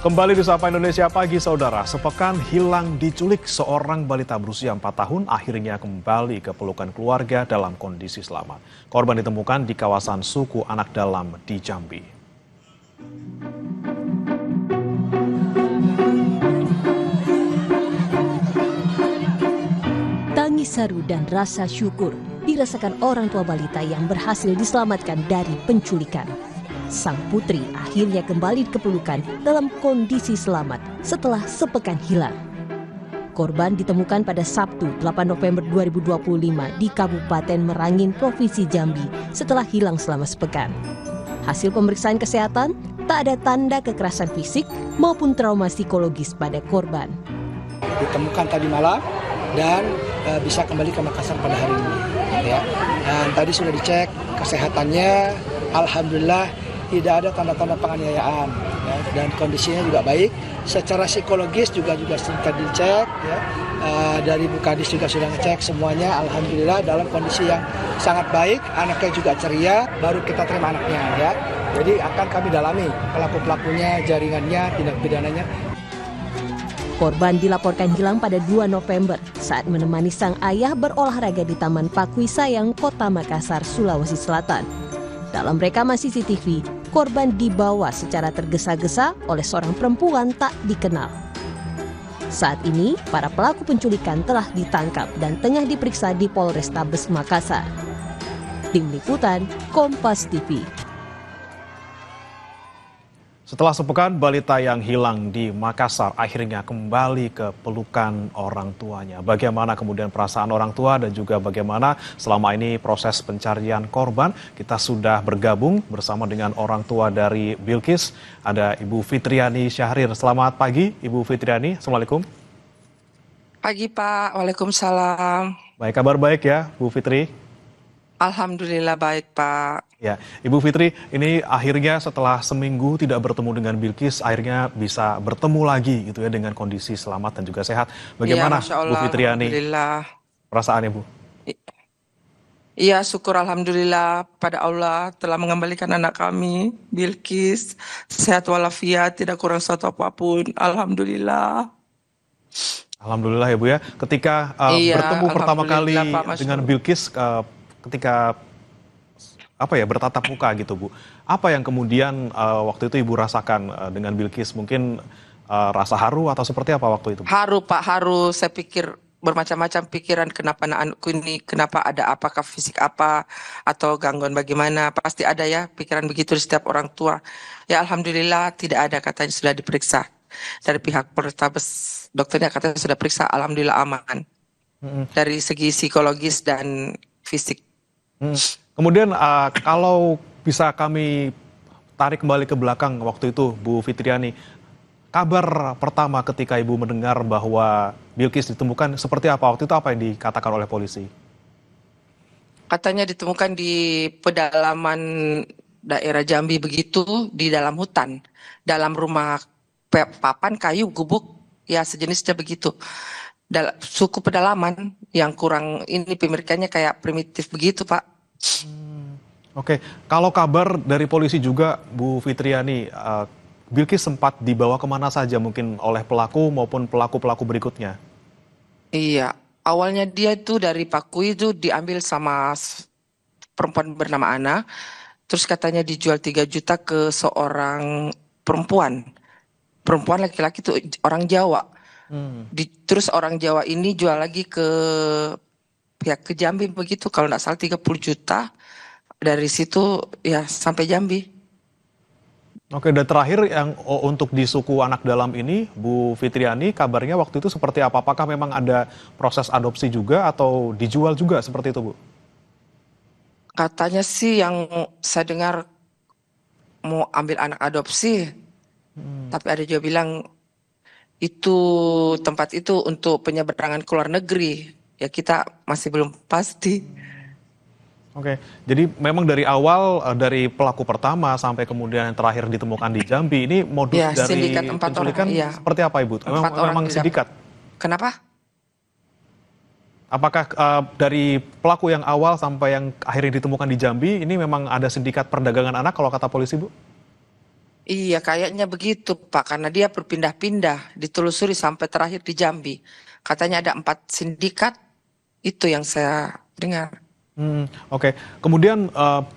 Kembali di Sapa Indonesia Pagi, Saudara. Sepekan hilang diculik seorang balita berusia 4 tahun akhirnya kembali ke pelukan keluarga dalam kondisi selamat. Korban ditemukan di kawasan suku Anak Dalam di Jambi. Tangis haru dan rasa syukur dirasakan orang tua balita yang berhasil diselamatkan dari penculikan. Sang putri akhirnya kembali ke pelukan dalam kondisi selamat setelah sepekan hilang. Korban ditemukan pada Sabtu 8 November 2025 di Kabupaten Merangin, Provinsi Jambi setelah hilang selama sepekan. Hasil pemeriksaan kesehatan, tak ada tanda kekerasan fisik maupun trauma psikologis pada korban. Ditemukan tadi malam dan bisa kembali ke Makassar pada hari ini. Ya. Dan tadi sudah dicek kesehatannya, alhamdulillah tidak ada tanda-tanda penganiayaan, ya, dan kondisinya juga baik. Secara psikologis juga sudah dicek, ya. Dari Bu Kadis juga sudah ngecek semuanya, alhamdulillah dalam kondisi yang sangat baik. Anaknya juga ceria, baru kita terima anaknya, ya. Jadi akan kami dalami pelaku-pelakunya, jaringannya, tindak pidananya. Korban dilaporkan hilang pada 2 November saat menemani sang ayah berolahraga di Taman Pakui Sayang, Kota Makassar, Sulawesi Selatan. Dalam rekaman CCTV, korban dibawa secara tergesa-gesa oleh seorang perempuan tak dikenal. Saat ini, para pelaku penculikan telah ditangkap dan tengah diperiksa di Polrestabes Makassar. Tim Liputan, Kompas TV. Setelah sepekan, balita yang hilang di Makassar akhirnya kembali ke pelukan orang tuanya. Bagaimana kemudian perasaan orang tua dan juga bagaimana selama ini proses pencarian korban? Kita sudah bergabung bersama dengan orang tua dari Bilqis, ada Ibu Fitriani Syahrir. Selamat pagi, Ibu Fitriani. Assalamualaikum. Pagi Pak, Waalaikumsalam. Baik, kabar baik ya, Bu Fitri? Alhamdulillah baik Pak. Ya, Ibu Fitri, ini akhirnya setelah seminggu tidak bertemu dengan Bilqis, akhirnya bisa bertemu lagi gitu ya dengan kondisi selamat dan juga sehat. Bagaimana Ya, Bu Fitriani? Alhamdulillah. Perasaannya Bu? Iya, syukur alhamdulillah pada Allah telah mengembalikan anak kami, Bilqis, sehat walafiat, tidak kurang satu apapun. Alhamdulillah. Alhamdulillah ya Bu ya. Ketika Iya, bertemu pertama kali Pak, dengan Bilqis, ketika bertatap muka gitu Bu. Apa yang kemudian waktu itu Ibu rasakan dengan Bilqis? Mungkin rasa haru atau seperti apa waktu itu Bu? Haru Pak, haru. Saya pikir bermacam-macam pikiran kenapa anakku ini, kenapa ada apakah fisik apa atau gangguan bagaimana. Pasti ada ya pikiran begitu di setiap orang tua. Ya alhamdulillah tidak ada, katanya sudah diperiksa. Dari pihak Polrestabes, dokternya katanya sudah periksa, alhamdulillah aman. Dari segi psikologis dan fisik. Kemudian kalau bisa kami tarik kembali ke belakang waktu itu Bu Fitriani, kabar pertama ketika Ibu mendengar bahwa Bilqis ditemukan seperti apa? Waktu itu apa yang dikatakan oleh polisi? Katanya ditemukan di pedalaman daerah Jambi begitu, di dalam hutan, dalam rumah papan kayu gubuk, ya sejenisnya begitu. Suku pedalaman yang kurang ini pemirikannya kayak primitif begitu Pak. Oke, kalau kabar dari polisi juga Bu Fitriani, Bilqis sempat dibawa kemana saja mungkin oleh pelaku maupun pelaku-pelaku berikutnya? Iya, awalnya dia itu dari Pakui itu diambil sama perempuan bernama Ana, terus katanya dijual 3 juta ke seorang perempuan laki-laki itu orang Jawa. Terus orang Jawa ini jual lagi ke pihak ke Jambi begitu, kalau nggak salah 30 juta. Dari situ ya sampai Jambi. Oke, dan terakhir yang untuk di suku Anak Dalam ini, Bu Fitriani, kabarnya waktu itu seperti apa? Apakah memang ada proses adopsi juga atau dijual juga seperti itu, Bu? Katanya sih yang saya dengar mau ambil anak adopsi, tapi ada juga bilang itu tempat itu untuk penyeberangan ke luar negeri. Ya kita masih belum pasti. Oke, jadi memang dari awal dari pelaku pertama sampai kemudian yang terakhir ditemukan di Jambi, ini modus Ya, dari sindikat 4 penculikan orang, iya. seperti apa Ibu? 4 orang Memang didapat. sindikat? Kenapa? Apakah dari pelaku yang awal sampai yang akhirnya ditemukan di Jambi, ini memang ada sindikat perdagangan anak kalau kata polisi Bu? Iya, kayaknya begitu, Pak. Karena dia berpindah-pindah, ditelusuri sampai terakhir di Jambi. Katanya ada 4 sindikat, itu yang saya dengar. Oke. Kemudian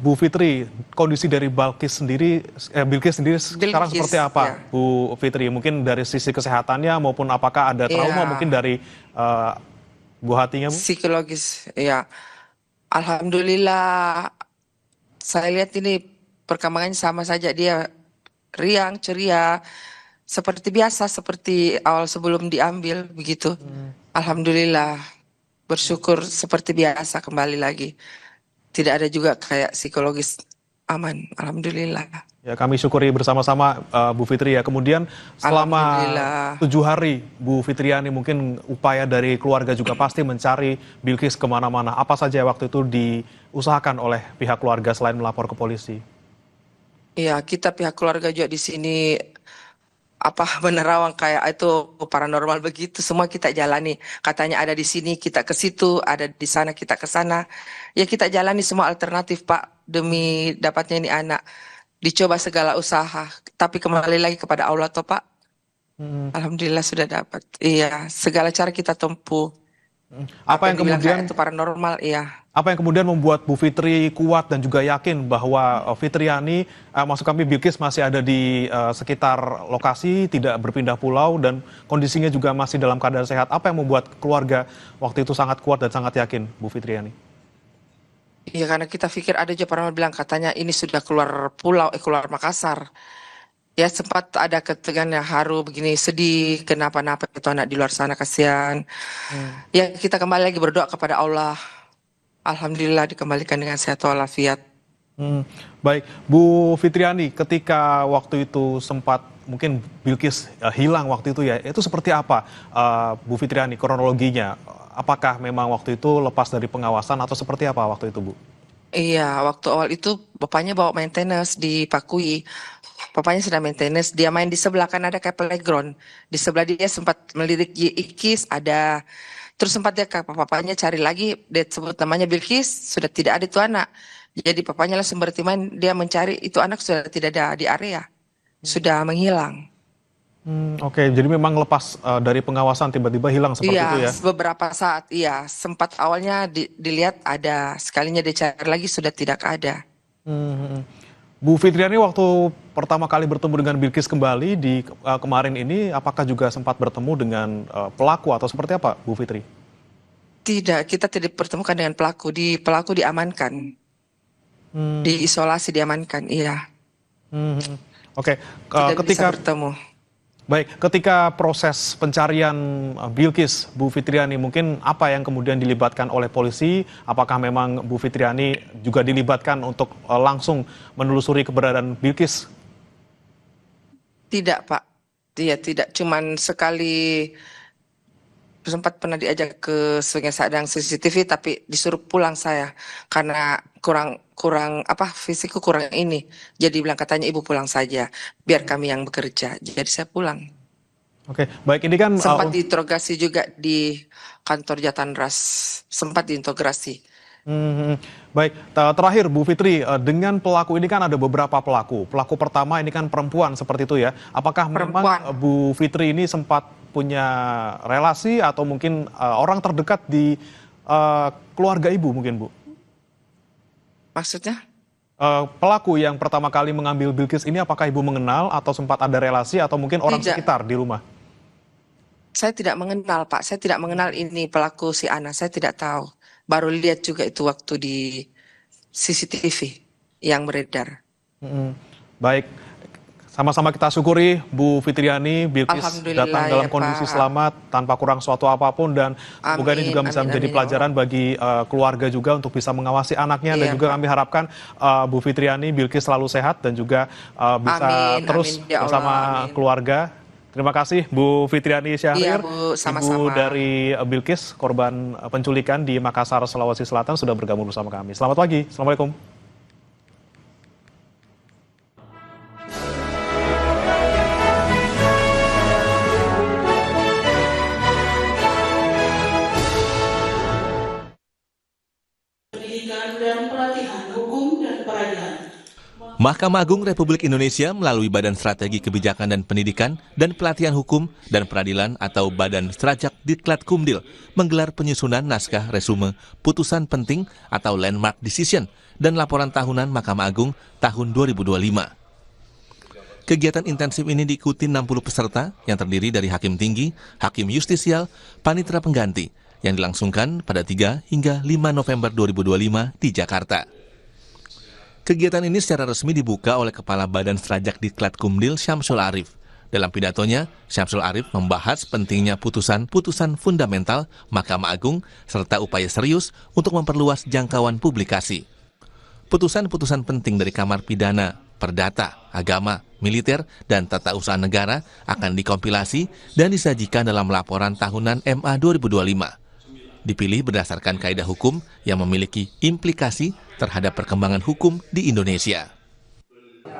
Bu Fitri, kondisi dari Bilkis sendiri sekarang Bilkis, seperti apa, ya. Bu Fitri? Mungkin dari sisi kesehatannya maupun apakah ada trauma Iya, mungkin dari eh, Bu hatinya, Bu? psikologis, ya. Alhamdulillah, saya lihat ini perkembangannya sama saja. Dia riang, ceria, seperti biasa, seperti awal sebelum diambil, begitu. Alhamdulillah, bersyukur seperti biasa kembali lagi. Tidak ada juga kayak psikologis, aman. Alhamdulillah. Ya, kami syukuri bersama-sama Bu Fitri ya. Kemudian selama Alhamdulillah. 7 hari Bu Fitriani mungkin upaya dari keluarga juga pasti mencari Bilkis kemana-mana. Apa saja waktu itu diusahakan oleh pihak keluarga selain melapor ke polisi? Ya, kita pihak keluarga juga di sini apa menerawang kayak itu paranormal begitu, semua kita jalani. Katanya ada di sini, kita ke situ, ada di sana, kita ke sana. Ya kita jalani semua alternatif, Pak, demi dapatnya ini anak. Dicoba segala usaha, tapi kembali lagi kepada Allah toh, Pak. Alhamdulillah sudah dapat. Iya, segala cara kita tempuh. Apa Apa yang yang dibilang kemudian kayak itu paranormal, iya. Apa yang kemudian membuat Bu Fitri kuat dan juga yakin bahwa Fitriani, maksud kami Bilkis masih ada di sekitar lokasi, tidak berpindah pulau dan kondisinya juga masih dalam keadaan sehat. Apa yang membuat keluarga waktu itu sangat kuat dan sangat yakin, Bu Fitriani? Iya, karena kita pikir ada aja paranormal bilang katanya ini sudah keluar pulau, keluar Makassar. Ya sempat ada ketegangan haru begini sedih kenapa-napa itu anak di luar sana kasihan. Ya kita kembali lagi berdoa kepada Allah. Alhamdulillah dikembalikan dengan sehat walafiat. Baik, Bu Fitriani, ketika waktu itu sempat mungkin Bilkis hilang waktu itu ya, itu seperti apa Bu Fitriani kronologinya? Apakah memang waktu itu lepas dari pengawasan atau seperti apa waktu itu, Bu? Iya, waktu awal itu bapaknya bawa maintenance di Pakui. Bapaknya sedang maintenance, dia main di sebelah kan ada kayak playground. Di sebelah dia sempat melirik Ikis, ada. Terus sempat dia ke papanya cari lagi, dia sebut namanya Bilkis, sudah tidak ada itu anak. Jadi papanya langsung berhenti main, dia mencari itu anak sudah tidak ada di area, sudah menghilang. Oke, jadi memang lepas dari pengawasan tiba-tiba hilang seperti itu Iya, ya? beberapa saat, iya. Sempat awalnya dilihat ada, sekalinya dicari lagi sudah tidak ada. Hmm. Bu Fitriani waktu pertama kali bertemu dengan Bilkis kembali di kemarin ini, apakah juga sempat bertemu dengan pelaku atau seperti apa, Bu Fitri? Tidak, kita tidak pertemukan dengan pelaku. Pelaku diamankan, diisolasi, diamankan, iya. Hmm. Oke, Tidak bisa ketika bertemu. ketika proses pencarian Bilkis, Bu Fitriani, mungkin apa yang kemudian dilibatkan oleh polisi? Apakah memang Bu Fitriani juga dilibatkan untuk langsung menelusuri keberadaan Bilkis? Tidak, Pak. Dia tidak, cuman sekali sempat pernah diajak ke Sungai Sadang CCTV tapi disuruh pulang saya karena kurang apa fisikku kurang ini. Jadi bilang katanya ibu pulang saja biar kami yang bekerja. Jadi saya pulang. Oke, baik ini kan Sempat diinterogasi juga di kantor Jatanras. Sempat diintegrasi. baik, terakhir Bu Fitri, dengan pelaku ini kan ada beberapa pelaku. Pelaku pertama ini kan perempuan seperti itu ya. Apakah memang Perempuan. Bu Fitri ini sempat punya relasi atau mungkin orang terdekat di keluarga ibu mungkin Bu? Maksudnya? Pelaku yang pertama kali mengambil Bilkis ini apakah ibu mengenal atau sempat ada relasi atau mungkin orang Tidak. sekitar di rumah? Saya tidak mengenal, Pak. Saya tidak mengenal ini pelaku si Ana. Saya tidak tahu. Baru lihat juga itu waktu di CCTV yang beredar. Baik, sama-sama kita syukuri Bu Fitriani, Bilkis Alhamdulillah datang dalam ya, kondisi Pak. selamat tanpa kurang suatu apapun dan semoga ini Amin, juga bisa amin, menjadi amin, ya pelajaran bagi keluarga juga untuk bisa mengawasi anaknya dan Iya, juga Pak. kami harapkan Bu Fitriani, Bilkis selalu sehat dan juga bisa Amin, terus amin, ya Allah, bersama amin. keluarga. Terima kasih Bu Fitriani Iya, Syahrir, Bu, Ibu sama-sama. dari Bilkis, korban penculikan di Makassar, Sulawesi Selatan sudah bergabung bersama kami. Selamat pagi, Assalamualaikum. Pendidikan dan pelatihan hukum dan peradilan. Mahkamah Agung Republik Indonesia melalui Badan Strategi Kebijakan dan Pendidikan dan Pelatihan Hukum dan Peradilan atau Badan Strajak Diklat Kumdil menggelar penyusunan naskah resume putusan penting atau landmark decision dan laporan tahunan Mahkamah Agung tahun 2025. Kegiatan intensif ini diikuti 60 peserta yang terdiri dari hakim tinggi, hakim justisial, panitera pengganti yang dilangsungkan pada 3 hingga 5 November 2025 di Jakarta. Kegiatan ini secara resmi dibuka oleh Kepala Badan Strajak Diklat Kumdil Syamsul Arief. Dalam pidatonya, Syamsul Arief membahas pentingnya putusan-putusan fundamental Mahkamah Agung serta upaya serius untuk memperluas jangkauan publikasi. Putusan-putusan penting dari Kamar Pidana, Perdata, Agama, Militer, dan Tata Usaha Negara akan dikompilasi dan disajikan dalam laporan tahunan MA 2025. Dipilih berdasarkan kaidah hukum yang memiliki implikasi terhadap perkembangan hukum di Indonesia.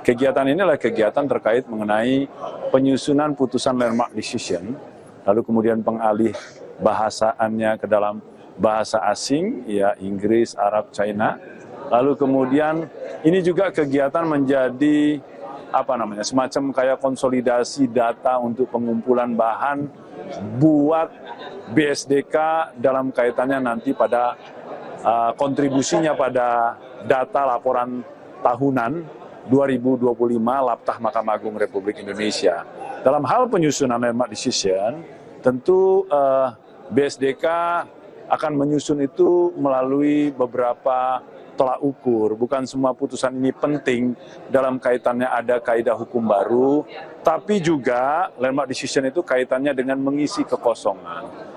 Kegiatan ini adalah kegiatan terkait mengenai penyusunan putusan landmark decision, lalu kemudian pengalih bahasaannya ke dalam bahasa asing, ya Inggris, Arab, China. Lalu kemudian ini juga kegiatan menjadi semacam kayak konsolidasi data untuk pengumpulan bahan buat BSDK dalam kaitannya nanti pada kontribusinya pada data laporan tahunan 2025 Laptah Mahkamah Agung Republik Indonesia. Dalam hal penyusunan landmark decision, tentu BSDK akan menyusun itu melalui beberapa tolak ukur. Bukan semua putusan ini penting dalam kaitannya ada kaidah hukum baru, tapi juga landmark decision itu kaitannya dengan mengisi kekosongan.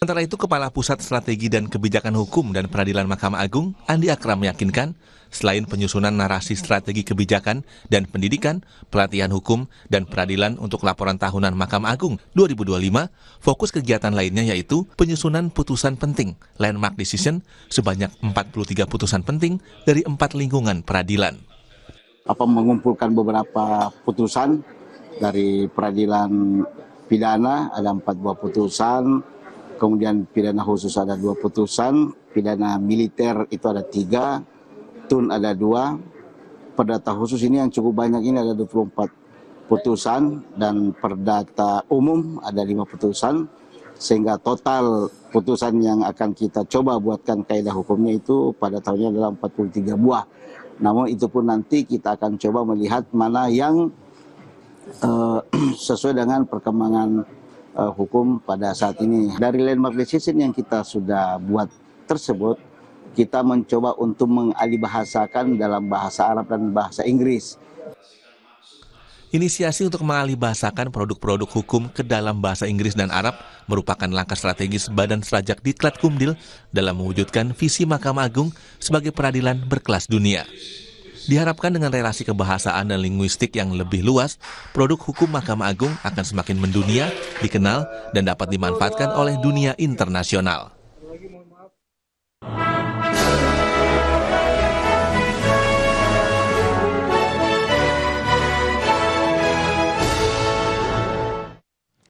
Sementara itu, Kepala Pusat Strategi dan Kebijakan Hukum dan Peradilan Mahkamah Agung, Andi Akram, meyakinkan, selain penyusunan narasi strategi kebijakan dan pendidikan, pelatihan hukum, dan peradilan untuk laporan tahunan Mahkamah Agung 2025, fokus kegiatan lainnya yaitu penyusunan putusan penting, landmark decision, sebanyak 43 putusan penting dari 4 lingkungan peradilan. Mengumpulkan beberapa putusan dari peradilan pidana, ada 4 buah putusan, kemudian pidana khusus ada 2 putusan, pidana militer itu ada 3, TUN ada 2, perdata khusus ini yang cukup banyak ini ada 24 putusan, dan perdata umum ada 5 putusan, sehingga total putusan yang akan kita coba buatkan kaidah hukumnya itu pada tahunnya adalah 43 buah. Namun itu pun nanti kita akan coba melihat mana yang sesuai dengan perkembangan hukum pada saat ini. Dari landmark decision yang kita sudah buat tersebut, kita mencoba untuk mengalihbahasakan dalam bahasa Arab dan bahasa Inggris. Inisiasi untuk mengalihbahasakan produk-produk hukum ke dalam bahasa Inggris dan Arab merupakan langkah strategis Badan Strajak Diklat Kumdil dalam mewujudkan visi Mahkamah Agung sebagai peradilan berkelas dunia. Diharapkan dengan relasi kebahasaan dan linguistik yang lebih luas, produk hukum Mahkamah Agung akan semakin mendunia, dikenal, dan dapat dimanfaatkan oleh dunia internasional.